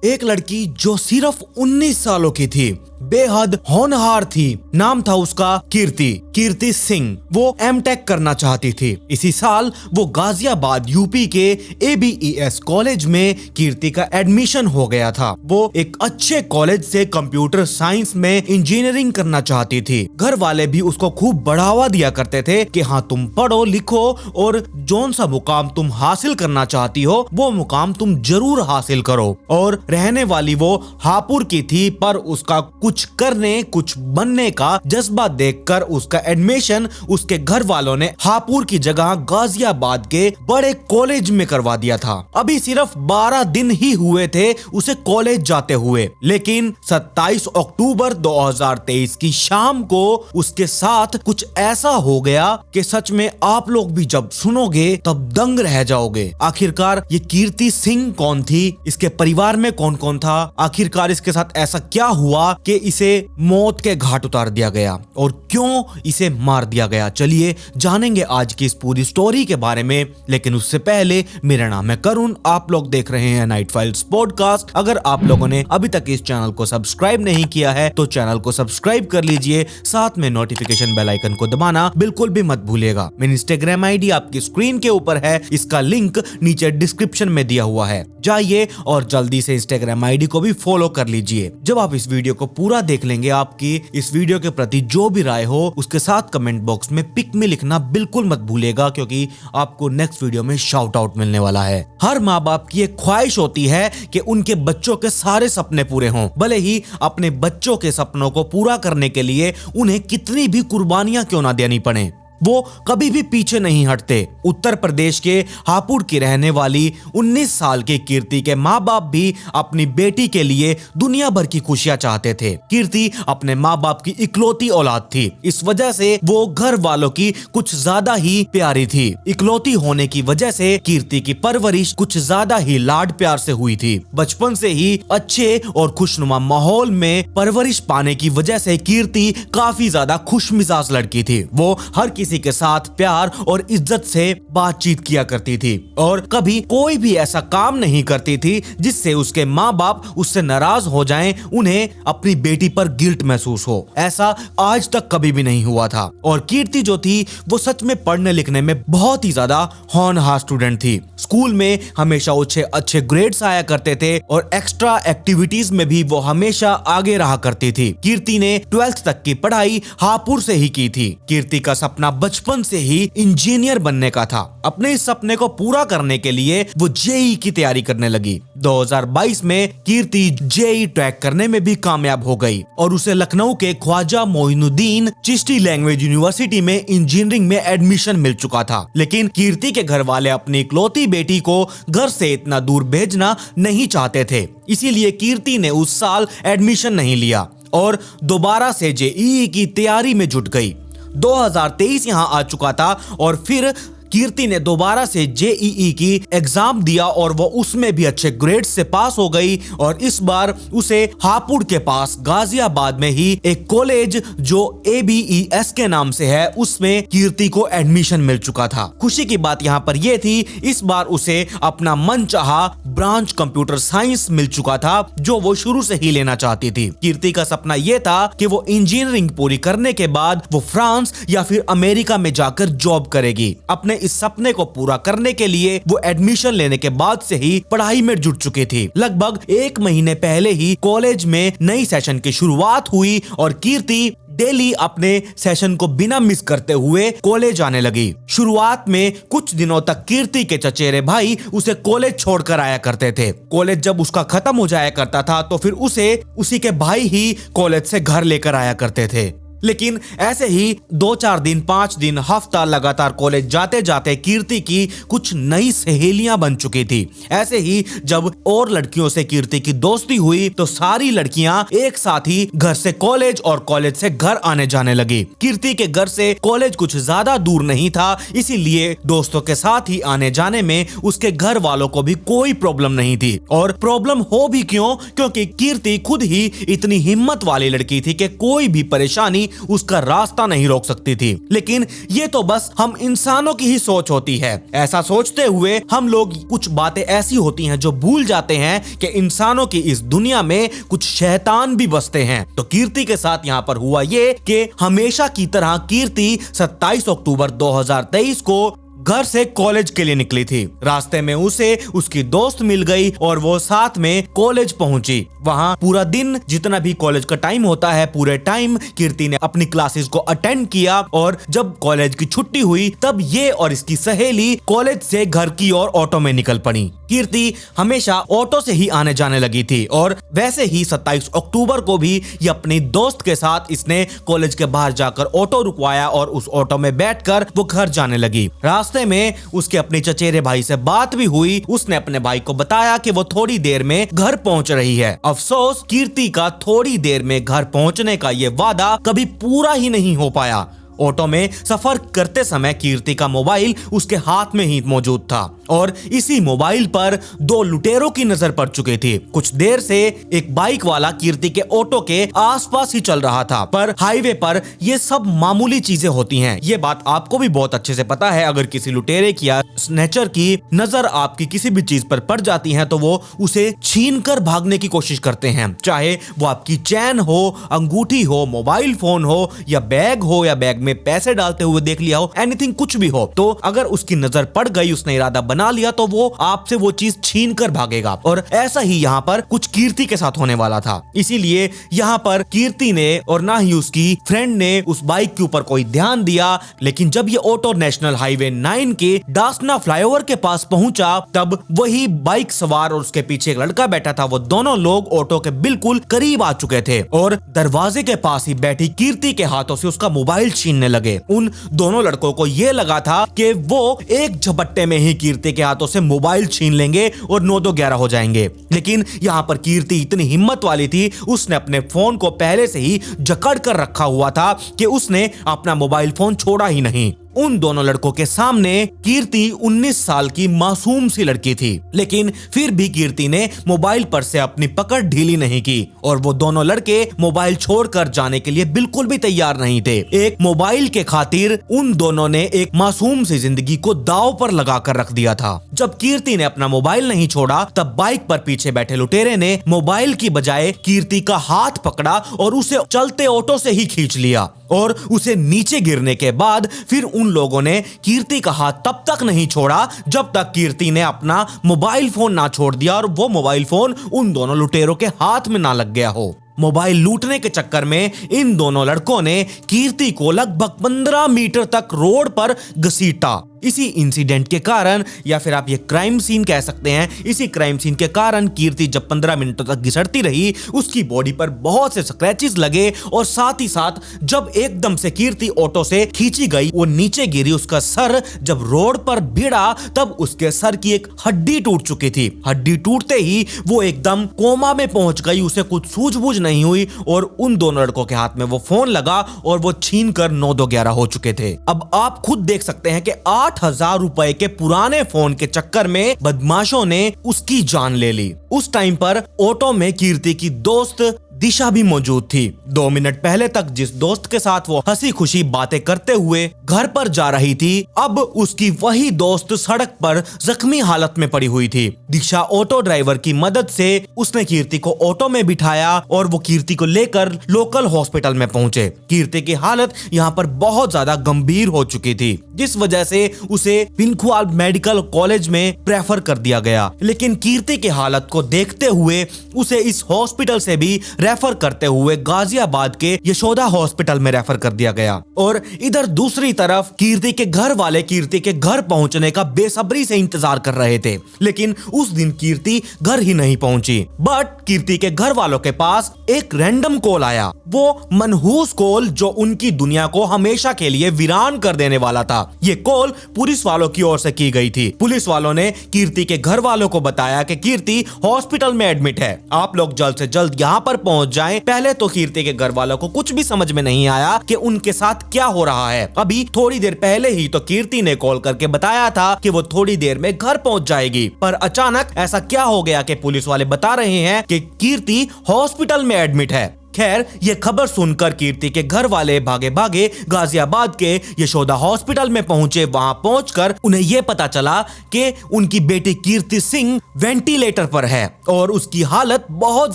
एक लड़की जो सिर्फ 19 सालों की थी, बेहद होनहार थी। नाम था उसका कीर्ति सिंह। वो एमटेक करना चाहती थी। इसी साल वो गाजियाबाद यूपी के ABES कॉलेज में कीर्ति का एडमिशन हो गया था। वो एक अच्छे कॉलेज से कंप्यूटर साइंस में इंजीनियरिंग करना चाहती थी। घर वाले भी उसको खूब बढ़ावा दिया करते थे कि हाँ, तुम पढ़ो लिखो और जौन सा मुकाम तुम हासिल करना चाहती हो वो मुकाम तुम जरूर हासिल करो। और रहने वाली वो हापुड़ की थी, पर उसका कुछ करने कुछ बनने का जज्बा देखकर उसका एडमिशन उसके घर वालों ने हापुड़ की जगह गाजियाबाद के बड़े कॉलेज में करवा दिया था। अभी सिर्फ 12 दिन ही हुए थे उसे कॉलेज जाते हुए, लेकिन 27 अक्टूबर 2023 की शाम को उसके साथ कुछ ऐसा हो गया कि सच में आप लोग भी जब सुनोगे तब दंग रह जाओगे। आखिरकार ये कीर्ति सिंह कौन थी, इसके परिवार में कौन कौन था, आखिरकार इसके साथ ऐसा क्या हुआ कि इसे मौत के घाट उतार दिया गया और क्यों इसे मार दिया गया। चलिए जानेंगे आज की इस पूरी स्टोरी के बारे में। लेकिन उससे पहले मेरा नाम है करुण, आप लोग देख रहे हैं नाइट फाइल्स पॉडकास्ट। अगर आप लोगों ने अभी तक इस चैनल को सब्सक्राइब नहीं किया है तो चैनल को सब्सक्राइब कर लीजिए, साथ में नोटिफिकेशन बेल आइकन को दबाना बिल्कुल भी मत भूलिएगा। मेरी इंस्टाग्राम आईडी आपकी स्क्रीन के ऊपर है, इसका लिंक नीचे डिस्क्रिप्शन में दिया हुआ है, जाइए और जल्दी से इंस्टाग्राम आईडी को भी फॉलो कर लीजिए। जब आप इस वीडियो को पूरा देख लेंगे, आपकी इस वीडियो के प्रति जो भी राय हो उसके साथ कमेंट बॉक्स में पिक में लिखना बिल्कुल मत भूलिएगा, क्योंकि आपको नेक्स्ट वीडियो में शाउट आउट मिलने वाला है। हर माँ बाप की एक ख्वाहिश होती है कि उनके बच्चों के सारे सपने पूरे हों, भले ही अपने बच्चों के सपनों को पूरा करने के लिए उन्हें कितनी भी कुर्बानियां क्यों ना देनी पड़े, वो कभी भी पीछे नहीं हटते। उत्तर प्रदेश के हापुड़ की रहने वाली 19 साल की कीर्ति के माँ बाप भी अपनी बेटी के लिए दुनिया भर की खुशियां चाहते थे। कीर्ति अपने माँ बाप की इकलौती औलाद थी, इस वजह से वो घर वालों की कुछ ज्यादा ही प्यारी थी। इकलौती होने की वजह से कीर्ति की परवरिश कुछ ज्यादा ही लाड प्यार से हुई थी। बचपन से ही अच्छे और खुशनुमा माहौल में परवरिश पाने की वजह से कीर्ति काफी ज्यादा खुश मिजाज लड़की थी। वो हर किसी के साथ प्यार और इज्जत से बातचीत किया करती थी और कभी कोई भी ऐसा काम नहीं करती थी जिससे उसके माँ बाप उससे नाराज हो जाएं, उन्हें अपनी बेटी पर गिल्ट महसूस हो। ऐसा आज तक कभी भी नहीं हुआ था। और कीर्ति जो थी वो सच में पढ़ने लिखने में बहुत ही ज्यादा होनहार स्टूडेंट थी। स्कूल में हमेशा अच्छे ग्रेड्स आया करते थे और एक्स्ट्रा एक्टिविटीज में भी वो हमेशा आगे रहा करती थी। कीर्ति ने 12th तक की पढ़ाई हापुड़ से ही की थी। कीर्ति का सपना बचपन से ही इंजीनियर बनने का था। अपने इस सपने को पूरा करने के लिए वो JEE की तैयारी करने लगी। 2022 में कीर्ति JEE ट्रैक करने में भी कामयाब हो गई और उसे लखनऊ के ख्वाजा मोइनुद्दीन चिश्ती लैंग्वेज यूनिवर्सिटी में इंजीनियरिंग में एडमिशन मिल चुका था। लेकिन कीर्ति के घर वाले अपनी इकलौती बेटी को घर से इतना दूर भेजना नहीं चाहते थे, इसीलिए कीर्ति ने उस साल एडमिशन नहीं लिया और दोबारा से JEE की तैयारी में जुट गई। 2023 यहाँ आ चुका था और फिर कीर्ति ने दोबारा से JEE की एग्जाम दिया और वो उसमें भी अच्छे ग्रेड से पास हो गई और इस बार उसे हापुड़ के पास गाजियाबाद में ही एक कॉलेज जो ABES के नाम से है उसमें कीर्ति को एडमिशन मिल चुका था। खुशी की बात यहाँ पर यह थी, इस बार उसे अपना मनचाहा ब्रांच कंप्यूटर साइंस मिल चुका था जो वो शुरू से ही लेना चाहती थी। कीर्ति का सपना यह था कि वो इंजीनियरिंग पूरी करने के बाद वो फ्रांस या फिर अमेरिका में जाकर जॉब करेगी। अपने इस सपने को पूरा करने के लिए वो एडमिशन लेने के बाद से ही पढ़ाई में जुट चुकी थी। लगभग 1 महीने पहले ही कॉलेज में नई सेशन की शुरुआत हुई और कीर्ति डेली अपने सेशन को बिना मिस करते हुए कॉलेज आने लगी। शुरुआत में कुछ दिनों तक कीर्ति के चचेरे भाई उसे कॉलेज छोड़कर आया करते थे। कॉलेज जब उसका खत्म हो जाया करता था तो फिर उसे उसी के भाई ही कॉलेज से घर लेकर आया करते थे। लेकिन ऐसे ही 2-4 दिन 5 दिन हफ्ता लगातार कॉलेज जाते जाते कीर्ति की कुछ नई सहेलियां बन चुकी थी। ऐसे ही जब और लड़कियों से कीर्ति की दोस्ती हुई तो सारी लड़कियां एक साथ ही घर से कॉलेज और कॉलेज से घर आने जाने लगी। कीर्ति के घर से कॉलेज कुछ ज्यादा दूर नहीं था, इसीलिए दोस्तों के साथ ही आने जाने में उसके घर वालों को भी कोई प्रॉब्लम नहीं थी। और प्रॉब्लम हो भी क्यों, क्योंकि कीर्ति खुद ही इतनी हिम्मत वाली लड़की थी कि कोई भी परेशानी उसका रास्ता नहीं रोक सकती थी। लेकिन ये तो बस हम इंसानों की ही सोच होती है। ऐसा सोचते हुए हम लोग कुछ बातें ऐसी होती हैं जो भूल जाते हैं कि इंसानों की इस दुनिया में कुछ शैतान भी बसते हैं। तो कीर्ति के साथ यहाँ पर हुआ ये कि हमेशा की तरह कीर्ति 27 अक्टूबर 2023 को घर से कॉलेज के लिए निकली थी। रास्ते में उसे उसकी दोस्त मिल गई और वो साथ में कॉलेज पहुंची। वहां पूरा दिन जितना भी कॉलेज का टाइम होता है, पूरे टाइम कीर्ति ने अपनी क्लासेस को अटेंड किया और जब कॉलेज की छुट्टी हुई तब ये और इसकी सहेली कॉलेज से घर की ओर ऑटो में निकल पड़ी। कीर्ति हमेशा ऑटो से ही आने जाने लगी थी और वैसे ही 27 अक्टूबर को भी ये अपनी दोस्त के साथ इसने कॉलेज के बाहर जाकर ऑटो रुकवाया और उस ऑटो में बैठकर वो घर जाने लगी। रास्ते में उसके अपने चचेरे भाई से बात भी हुई। उसने अपने भाई को बताया कि वो थोड़ी देर में घर पहुंच रही है। अफसोस कीर्ति का थोड़ी देर में घर पहुंचने का ये वादा कभी पूरा ही नहीं हो पाया। ऑटो में सफर करते समय कीर्ति का मोबाइल उसके हाथ में ही मौजूद था और इसी मोबाइल पर दो लुटेरों की नजर पड़ चुकी थी। कुछ देर से एक बाइक वाला कीर्ति के ऑटो के आसपास ही चल रहा था, पर हाईवे पर ये सब मामूली चीजें होती हैं। ये बात आपको भी बहुत अच्छे से पता है। अगर किसी लुटेरे की या स्नैचर की नजर आपकी किसी भी चीज पर पड़ जाती है तो वो उसे छीन कर भागने की कोशिश करते हैं, चाहे वो आपकी चैन हो, अंगूठी हो, मोबाइल फोन हो या बैग हो या बैग में पैसे डालते हुए देख लिया हो, एनीथिंग कुछ भी हो। तो अगर उसकी नजर पड़ गई, उसने इरादा बना लिया तो वो आपसे वो चीज छीन कर भागेगा। और ऐसा ही यहाँ पर कुछ कीर्ति के साथ होने वाला था। इसीलिए यहाँ पर कीर्ति ने और ना ही उसकी फ्रेंड ने उस बाइक के ऊपर कोई ध्यान दिया। लेकिन जब ये ऑटो नेशनल हाईवे 9 के डासना फ्लाईओवर के पास पहुंचा तब वही बाइक सवार और उसके पीछे एक लड़का बैठा था, वो दोनों लोग ऑटो के बिल्कुल करीब आ चुके थे और दरवाजे के पास ही बैठी कीर्ति के हाथों से उसका मोबाइल छीनने लगे। उन दोनों लड़कों को यह लगा था कि वो एक झपट्टे में ही कीर्ति के हाथों से मोबाइल छीन लेंगे और 9-2-11 हो जाएंगे। लेकिन यहाँ पर कीर्ति इतनी हिम्मत वाली थी, उसने अपने फोन को पहले से ही जकड़ कर रखा हुआ था कि उसने अपना मोबाइल फोन छोड़ा ही नहीं। उन दोनों लड़कों के सामने कीर्ति 19 साल की मासूम सी लड़की थी, लेकिन फिर भी कीर्ति ने मोबाइल पर से अपनी पकड़ ढीली नहीं की और वो दोनों लड़के मोबाइल छोड़कर जाने के लिए बिल्कुल भी तैयार नहीं थे। एक मोबाइल के खातिर उन दोनों ने एक मासूम सी जिंदगी को दांव पर लगाकर रख दिया था। जब कीर्ति ने अपना मोबाइल नहीं छोड़ा तब बाइक पर पीछे बैठे लुटेरे ने मोबाइल की बजाय कीर्ति का हाथ पकड़ा और उसे चलते ऑटो से ही खींच लिया और उसे नीचे गिरने के बाद फिर उन लोगों ने कीर्ति का हाथ तब तक नहीं छोड़ा जब तक कीर्ति ने अपना मोबाइल फोन ना छोड़ दिया और वो मोबाइल फोन उन दोनों लुटेरों के हाथ में ना लग गया हो। मोबाइल लूटने के चक्कर में इन दोनों लड़कों ने कीर्ति को लगभग 15 मीटर तक रोड पर घसीटा। इसी इंसिडेंट के कारण या फिर आप ये क्राइम सीन कह सकते हैं, इसी क्राइम सीन के कारण कीर्ति जब 15 मिनटों तक घिसटती रही उसकी बॉडी पर बहुत से स्क्रैचेस लगे और साथ ही साथ जब एकदम से कीर्ति ऑटो से खींची गई, वो नीचे गिरी, उसका सर जब रोड पर भिड़ा तब उसके सर की एक हड्डी टूट चुकी थी। हड्डी टूटते ही वो एकदम कोमा में पहुंच गई, उसे कुछ सूझबूझ नहीं हुई और उन दोनों लड़कों के हाथ में वो फोन लगा और वो छीन कर 9-2-11 हो चुके थे। अब आप खुद देख सकते हैं कि 8,000 रुपए के पुराने फोन के चक्कर में बदमाशों ने उसकी जान ले ली। उस टाइम पर ऑटो में कीर्ति की दोस्त दिशा भी मौजूद थी। 2 मिनट पहले तक जिस दोस्त के साथ वो हंसी खुशी बातें करते हुए घर पर जा रही थी, अब उसकी वही दोस्त सड़क पर जख्मी हालत में पड़ी हुई थी। दिशा ऑटो ड्राइवर की मदद से उसने कीर्ति को ऑटो में बिठाया और वो कीर्ति को लेकर लोकल हॉस्पिटल में पहुंचे। कीर्ति की हालत यहाँ पर बहुत ज्यादा गंभीर हो चुकी थी, जिस वजह से उसे पिंकुआल मेडिकल कॉलेज में प्रेफर कर दिया गया। लेकिन कीर्ति की हालत को देखते हुए उसे इस हॉस्पिटल से भी रेफर करते हुए गाजियाबाद के यशोदा हॉस्पिटल में रेफर कर दिया गया। और इधर दूसरी तरफ कीर्ति के घर वाले कीर्ति के घर पहुंचने का बेसब्री से इंतजार कर रहे थे, लेकिन उस दिन कीर्ति घर ही नहीं पहुंची। बट कीर्ति के घर वालों के पास एक रैंडम कॉल आया, वो मनहूस कॉल जो उनकी दुनिया को हमेशा के लिए वीरान कर देने वाला था। ये कॉल पुलिस वालों की ओर से की गई थी। पुलिस वालों ने कीर्ति के घर वालों को बताया कि कीर्ति हॉस्पिटल में एडमिट है, आप लोग जल्द से जल्द यहाँ पर पहुंच जाएं। पहले तो कीर्ति के घर वालों को कुछ भी समझ में नहीं आया कि उनके साथ क्या हो रहा है। अभी थोड़ी देर पहले ही तो कीर्ति ने कॉल करके बताया था कि वो थोड़ी देर में घर पहुंच जाएगी, पर अचानक ऐसा क्या हो गया कि पुलिस वाले बता रहे हैं कि कीर्ति हॉस्पिटल में एडमिट है। खैर, ये खबर सुनकर कीर्ति के घर वाले भागे भागे गाजियाबाद के यशोदा हॉस्पिटल में पहुंचे। वहां पहुंचकर उन्हें यह पता चला कि उनकी बेटी कीर्ति सिंह वेंटिलेटर पर है और उसकी हालत बहुत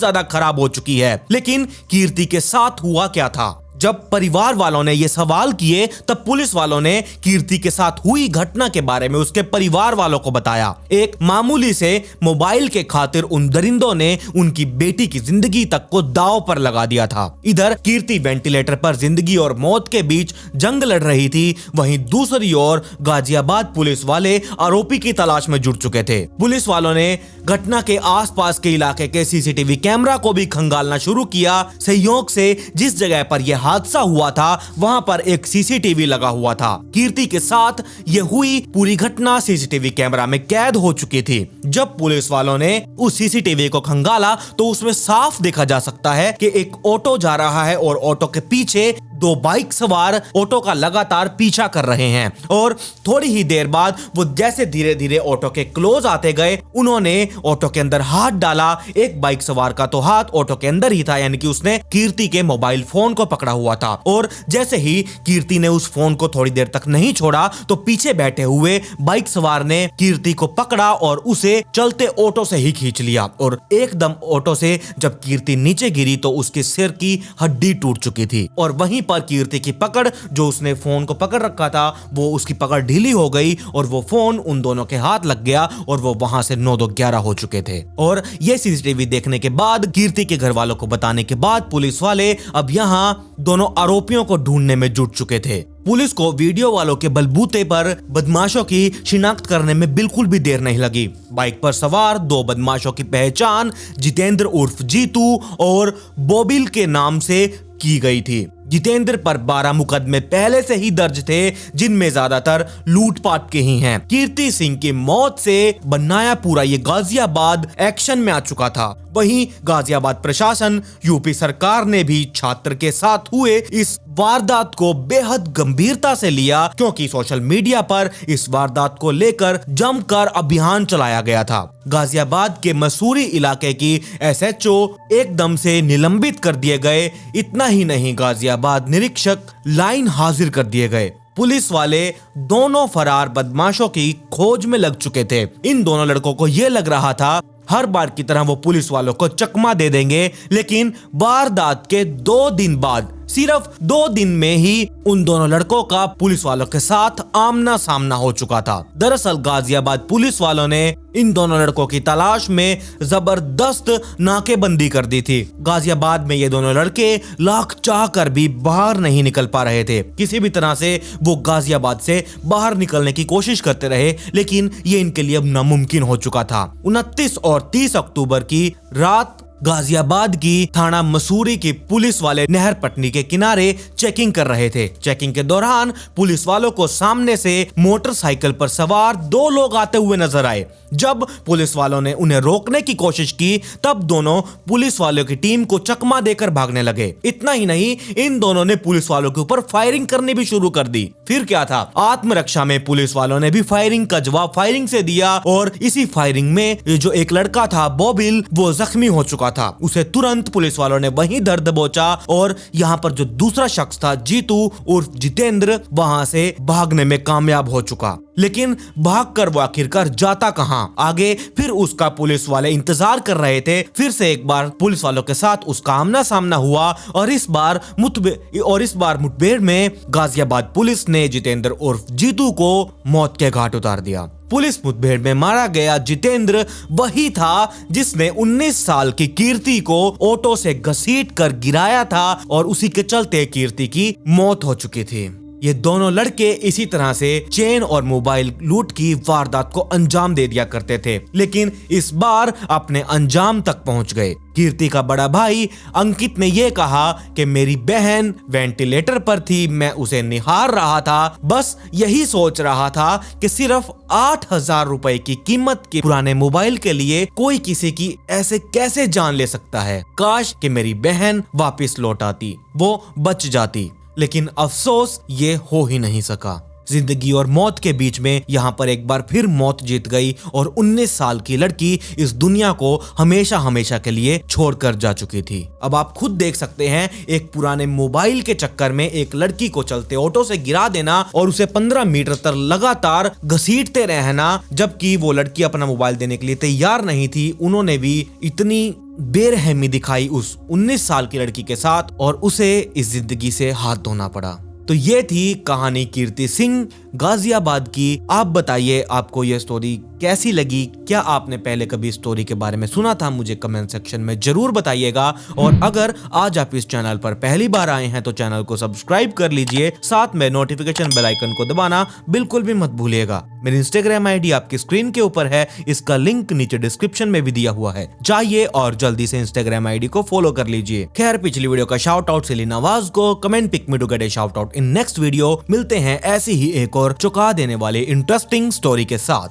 ज्यादा खराब हो चुकी है। लेकिन कीर्ति के साथ हुआ क्या था? जब परिवार वालों ने ये सवाल किए तब पुलिस वालों ने कीर्ति के साथ हुई घटना के बारे में उसके परिवार वालों को बताया। एक मामूली से मोबाइल के खातिर उन दरिंदों ने उनकी बेटी की जिंदगी तक को दांव पर लगा दिया था। इधर कीर्ति वेंटिलेटर पर जिंदगी और मौत के बीच जंग लड़ रही थी, वहीं दूसरी ओर गाजियाबाद पुलिस वाले आरोपी की तलाश में जुट चुके थे। पुलिस वालों ने घटना के आसपास के इलाके के सीसीटीवी कैमरा को भी खंगालना शुरू किया। संयोग से जिस जगह पर यह हादसा हुआ था वहां पर एक सीसीटीवी लगा हुआ था। कीर्ति के साथ यह हुई पूरी घटना सीसीटीवी कैमरा में कैद हो चुकी थी। जब पुलिस वालों ने उस सीसीटीवी को खंगाला तो उसमें साफ देखा जा सकता है कि एक ऑटो जा रहा है और ऑटो के पीछे दो बाइक सवार ऑटो का लगातार पीछा कर रहे हैं और थोड़ी ही देर बाद वो जैसे धीरे धीरे ऑटो के क्लोज आते गए, उन्होंने ऑटो के अंदर हाथ डाला। एक बाइक सवार का तो हाथ ऑटो के अंदर ही था, यानी कि उसने कीर्ति के मोबाइल फोन को पकड़ा हुआ था और जैसे ही कीर्ति ने उस फोन को थोड़ी देर तक नहीं छोड़ा तो पीछे बैठे हुए बाइक सवार ने कीर्ति को पकड़ा और उसे चलते ऑटो से ही खींच लिया और एकदम ऑटो से जब कीर्ति नीचे गिरी तो उसके सिर की हड्डी टूट चुकी थी और वहीं पर कीर्ति की पकड़, जो उसने फोन को पकड़ रखा था, वो उसकी पकड़ ढीली हो गई और वो फोन उन दोनों के हाथ लग गया और वो वहां से 9-2-11 हो चुके थे। और ये सीसीटीवी देखने के बाद, कीर्ति के घर वालों को बताने के बाद पुलिस वाले अब यहाँ दोनों आरोपियों को ढूंढने में जुट चुके थे। पुलिस को वीडियो वालों के बलबूते पर बदमाशों की शिनाख्त करने में बिल्कुल भी देर नहीं लगी। बाइक पर सवार दो बदमाशों की पहचान जितेंद्र उर्फ जीतू और बोबिल के नाम से की गई थी। जितेंद्र पर 12 मुकदमे पहले से ही दर्ज थे, जिनमें ज्यादातर लूटपाट के ही हैं। कीर्ति सिंह की मौत से बनाया पूरा ये गाजियाबाद एक्शन में आ चुका था। वहीं गाजियाबाद प्रशासन, यूपी सरकार ने भी छात्र के साथ हुए इस वारदात को बेहद गंभीरता से लिया, क्योंकि सोशल मीडिया पर इस वारदात को लेकर जमकर अभियान चलाया गया था। गाजियाबाद के मसूरी इलाके की एसएचओ एकदम से निलंबित कर दिए गए। इतना ही नहीं, गाजियाबाद निरीक्षक लाइन हाजिर कर दिए गए। पुलिस वाले दोनों फरार बदमाशों की खोज में लग चुके थे। इन दोनों लड़कों को यह लग रहा था हर बार की तरह वो पुलिस वालों को चकमा दे देंगे, लेकिन वारदात के 2 दिन बाद, सिर्फ 2 दिन में ही उन दोनों लड़कों का पुलिस वालों के साथ आमना सामना हो चुका था। दरअसल गाजियाबाद पुलिस वालों ने इन दोनों लड़कों की तलाश में जबरदस्त नाकेबंदी कर दी थी। गाजियाबाद में ये दोनों लड़के लाख चाह कर भी बाहर नहीं निकल पा रहे थे। किसी भी तरह से वो गाजियाबाद से बाहर निकलने की कोशिश करते रहे, लेकिन ये इनके लिए अब नामुमकिन हो चुका था। 29 और 30 अक्टूबर की रात गाजियाबाद की थाना मसूरी की पुलिस वाले नहर पटनी के किनारे चेकिंग कर रहे थे। चेकिंग के दौरान पुलिस वालों को सामने से मोटरसाइकिल पर सवार 2 लोग आते हुए नजर आए। जब पुलिस वालों ने उन्हें रोकने की कोशिश की तब दोनों पुलिस वालों की टीम को चकमा देकर भागने लगे। इतना ही नहीं, इन दोनों ने पुलिस वालों के ऊपर फायरिंग करनी भी शुरू कर दी। फिर क्या था, आत्मरक्षा में पुलिस वालों ने भी फायरिंग का जवाब फायरिंग से दिया और इसी फायरिंग में जो एक लड़का था बोबिल, वो जख्मी हो चुका था। उसे तुरंत पुलिस वालों ने वहीं दर्द दबोचा और यहाँ पर जो दूसरा शख्स था जीतू उर्फ जितेंद्र, वहां से भागने में कामयाब हो चुका। लेकिन भागकर वो आखिरकार जाता कहां? आगे फिर उसका पुलिस वाले इंतजार कर रहे थे। फिर से एक बार पुलिस वालों के साथ उसका आमना सामना हुआ और इस बार मुठभेड़ में गाजियाबाद पुलिस ने जितेंद्र उर्फ जीतू को मौत के घाट उतार दिया। पुलिस मुठभेड़ में मारा गया जितेंद्र वही था जिसने 19 साल की कीर्ति को ऑटो से घसीट कर गिराया था और उसी के चलते कीर्ति की मौत हो चुकी थी। ये दोनों लड़के इसी तरह से चेन और मोबाइल लूट की वारदात को अंजाम दे दिया करते थे, लेकिन इस बार अपने अंजाम तक पहुंच गए। कीर्ति का बड़ा भाई अंकित ने यह कहा कि मेरी बहन वेंटिलेटर पर थी, मैं उसे निहार रहा था, बस यही सोच रहा था कि सिर्फ 8,000 रुपए की कीमत के पुराने मोबाइल के लिए कोई किसी की ऐसे कैसे जान ले सकता है। काश कि मेरी बहन वापस लौट आती, वो बच जाती, लेकिन अफसोस ये हो ही नहीं सका। जिंदगी और मौत के बीच में यहाँ पर एक बार फिर मौत जीत गई और 19 साल की लड़की इस दुनिया को हमेशा हमेशा के लिए छोड़कर जा चुकी थी। अब आप खुद देख सकते हैं, एक पुराने मोबाइल के चक्कर में एक लड़की को चलते ऑटो से गिरा देना और उसे 15 मीटर तक लगातार घसीटते रहना, जबकि वो लड़की अपना मोबाइल देने के लिए तैयार नहीं थी। उन्होंने भी इतनी बेरहमी दिखाई उस 19 साल की लड़की के साथ और उसे इस जिंदगी से हाथ धोना पड़ा। तो ये थी कहानी कीर्ति सिंह गाजियाबाद की। आप बताइए आपको यह स्टोरी कैसी लगी? क्या आपने पहले कभी स्टोरी के बारे में सुना था? मुझे कमेंट सेक्शन में जरूर बताइएगा। और अगर आज आप इस चैनल पर पहली बार आए हैं तो चैनल को सब्सक्राइब कर लीजिए, साथ में नोटिफिकेशन बेल आइकन को दबाना बिल्कुल भी मत भूलिएगा। मेरी इंस्टाग्राम आईडी आपकी स्क्रीन के ऊपर है, इसका लिंक नीचे डिस्क्रिप्शन में भी दिया हुआ है, जाइए और जल्दी से इंस्टाग्राम आईडी को फॉलो कर लीजिए। खैर, पिछली वीडियो का शाउट आउट सेलिन नवाज को, comment pick me to get a shout out in next video. मिलते हैं ऐसी ही एक और चौंका देने वाले इंटरेस्टिंग स्टोरी के साथ।